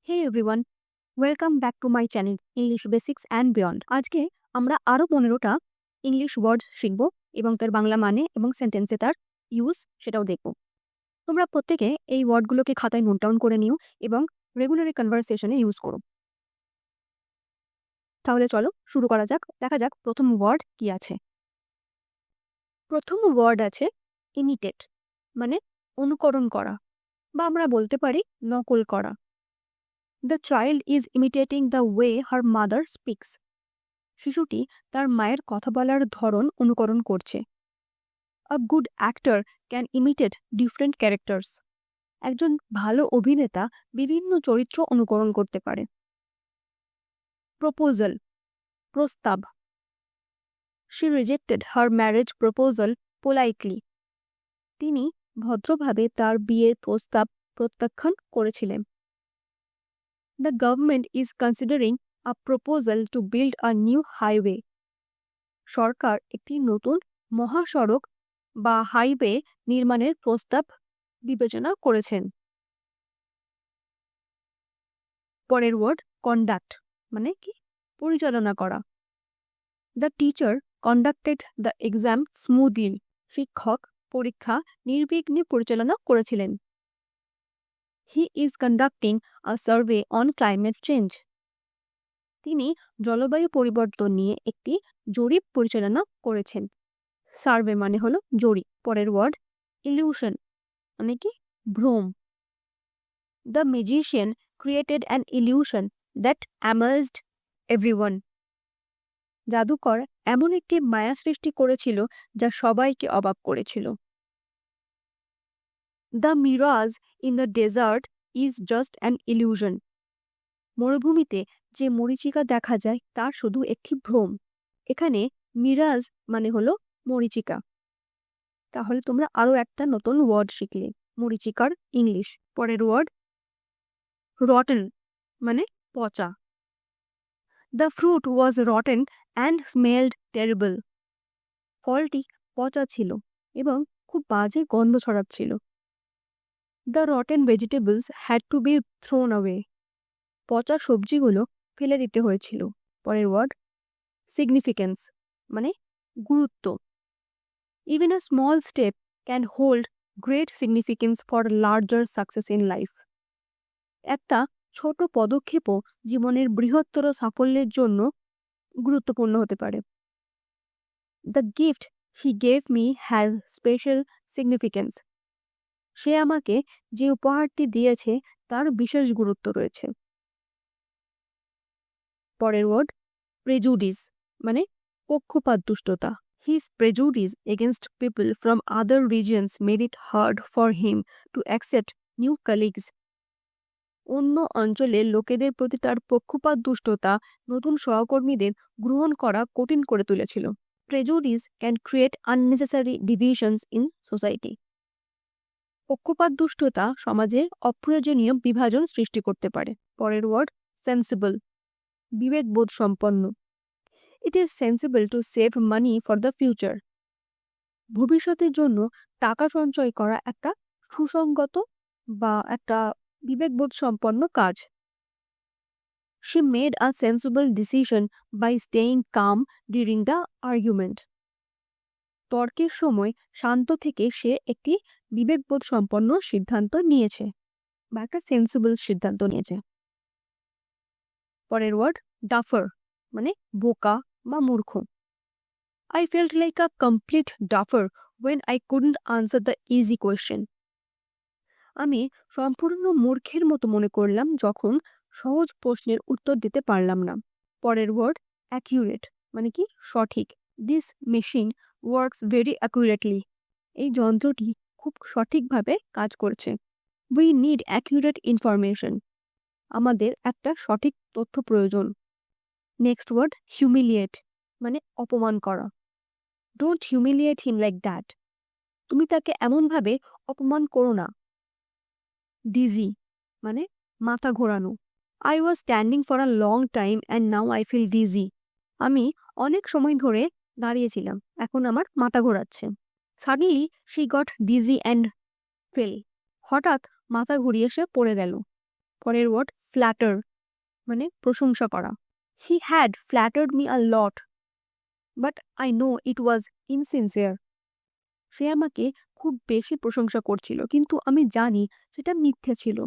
Hey everyone, welcome back to my channel English basics and beyond. আজকে আমরা আরও 15টা English word শিখব এবং তার বাংলা মানে এবং সেন্টেন্সে তার ইউজ সেটাও দেখব। তোমরা প্রত্যেকে এই ওয়ার্ডগুলোকে খাতায় নোট ডাউন করে নিও এবং রেগুলার কনভারসেশনে ইউজ করো। তাহলে চলো শুরু করা যাক। দেখা যাক প্রথম ওয়ার্ড কি আছে। প্রথম ওয়ার্ড আছে ইমিটেট, মানে অনুকরণ করা, বা আমরা বলতে পারি নকল করা। The child is imitating the way her mother speaks. শিশুটি তার মায়ের কথা বলার ধরন অনুকরণ করছে। A good actor can imitate different characters. একজন ভালো অভিনেতা বিভিন্ন চরিত্র অনুকরণ করতে পারে। Proposal, প্রস্তাব। She rejected her marriage proposal politely. তিনি ভদ্রভাবে তার বিয়ের প্রস্তাব প্রত্যাখ্যান করেছিলেন। The government is considering a proposal to build a new highway. সরকার একটি নতুন মহাসড়ক বা হাইওয়ে নির্মাণের প্রস্তাব বিবেচনা করেছেন। পরের ওয়ার্ড কন্ডাক্ট, মানে কি পরিচালনা করা। The teacher conducted the exam smoothly. শিক্ষক পরীক্ষা নির্বিঘ্নে পরিচালনা করেছিলেন। He is conducting a survey on climate change. তিনি জলবায়ু পরিবর্তন নিয়ে একটি জরিপ পরিচালনা করেছেন। সার্ভে মানে হলো জরিপ। পরের ওয়ার্ড ইলিউশন, মানে কি ভ্রম। The magician created an illusion that amazed everyone. জাদুকর এমন একটি মায়া সৃষ্টি করেছিল যা সবাইকে অবাক করেছিল। The mirage in the desert is just an illusion. মরুভূমিতে যে মরীচিকা দেখা যায় তা শুধু একটি ভ্রম। এখানে মিরাজ মানে হলো মরীচিকা। তাহলে তোমরা আরও একটা নতুন ওয়ার্ড শিখলে, মরীচিকার ইংলিশ। পরের ওয়ার্ড রটেন, মানে পচা। The fruit was rotten and smelled terrible. ফলটি পচা ছিল এবং খুব বাজে গন্ধ ছড়াচ্ছিল। The rotten vegetables had to be thrown away. পচা সবজিগুলো ফেলে দিতে হয়েছিল। পরের ওয়ার্ড সিগনিফিক্যান্স, মানে গুরুত্ব। Even a small step can hold great significance for larger success in life. একটা ছোট পদক্ষেপও জীবনের বৃহত্তর সাফল্যের জন্য গুরুত্বপূর্ণ হতে পারে। The gift he gave me has special significance. সে আমাকে যে উপহারটি দিয়েছে তার বিশেষ গুরুত্ব রয়েছে। পরের ওয়ার্ড প্রেজুডিস, মানে পক্ষপাত দুষ্টতা। His prejudice against people from other regions made it hard for him to accept new colleagues. অন্য অঞ্চলের লোকেদের প্রতি তার পক্ষপাত দুষ্টতা নতুন সহকর্মীদের গ্রহণ করা কঠিন করে তুলেছিল। Prejudice can create unnecessary divisions in society. পক্ষপাত দুষ্টতা সমাজে অপ্রয়োজনীয় বিভাজন সৃষ্টি করতে পারে। পরের ওয়ার্ড সেন্সিবল, বিবেকবোধ সম্পন্ন। It is sensible to save money for the future. ভবিষ্যতের জন্য টাকা সঞ্চয় করা একটা সুসংগত বা একটা বিবেকবোধ সম্পন্ন কাজ। She made a sensible decision by staying calm during the argument. তর্কের সময় শান্ত থেকে সে একটি বিবেকবোধ সম্পন্ন সিদ্ধান্ত নিয়েছে বা একটা সেন্সিবল সিদ্ধান্ত নিয়েছে। পরের ওয়ার্ড ডাফার, মানে বোকা বা মূর্খ। I felt like a complete duffer when I couldn't answer the easy question. আমি সম্পূর্ণ মূর্খের মতো মনে করলাম যখন সহজ প্রশ্নের উত্তর দিতে পারলাম না। পরের ওয়ার্ড অ্যাকিউরেট, মানে কি সঠিক। This machine works very accurately. এই যন্ত্রটি খুব সঠিকভাবে কাজ করছে। We need accurate information. আমাদের একটা সঠিক তথ্য প্রয়োজন। নেক্সট ওয়ার্ড হিউমিলিয়েট, মানে অপমান করা। Don't humiliate him like that. তুমি তাকে এমনভাবে অপমান করো না। ডিজি, মানে মাথা ঘোরানো। I was standing for a long time and now I feel dizzy. আমি অনেক সময় ধরে দাঁড়িয়েছিলাম, এখন আমার মাথা ঘোরাচ্ছে। Suddenly she got dizzy and fell. হঠাৎ মাথা ঘুরিয়ে সে পড়ে গেল। পরের ওয়ার্ড ফ্ল্যাটার, মানে প্রশংসা করা। He had flattered me a lot, but I know it was insincere. সে আমাকে খুব বেশি প্রশংসা করছিল, কিন্তু আমি জানি সেটা মিথ্যে ছিল।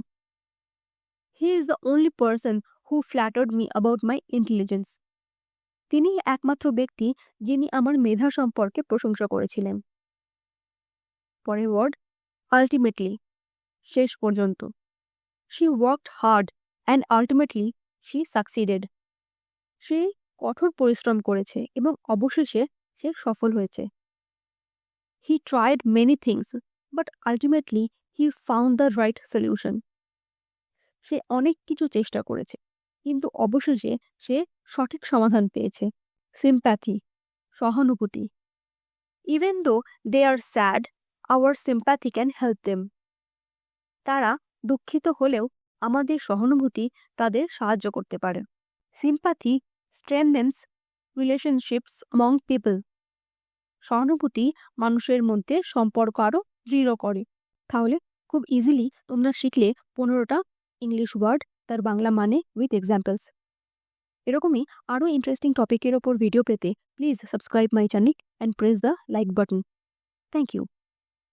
He is the only person who flattered me about my intelligence. তিনি একমাত্র ব্যক্তি যিনি আমার মেধা সম্পর্কে প্রশংসা করেছিলেন। পরের ওয়ার্ড আলটিমেটলি, শেষ পর্যন্ত। She worked hard and ultimately she succeeded. সে কঠোর পরিশ্রম করেছে এবং অবশেষে সে সফল হয়েছে। He tried many things but ultimately he found the right solution. সে অনেক কিছু চেষ্টা করেছে, কিন্তু অবশেষে সে সঠিক সমাধান পেয়েছে। সিম্প্যাথি, সহানুভূতি। Even though they are sad, our sympathy can help them. তারা দুঃখিত হলেও আমাদের সহানুভূতি তাদের সাহায্য করতে পারে। Sympathy strengthens relationships among people. সহানুভূতি মানুষের মধ্যে সম্পর্ক আরও দৃঢ় করে। তাহলে খুব ইজিলি তোমরা শিখলে 15টা ইংলিশ ওয়ার্ড, তার বাংলা মানে উইথ এক্সাম্পলস। এরকমই আরও ইন্টারেস্টিং টপিকের ওপর ভিডিও পেতে please subscribe my channel and press the like button. Thank you.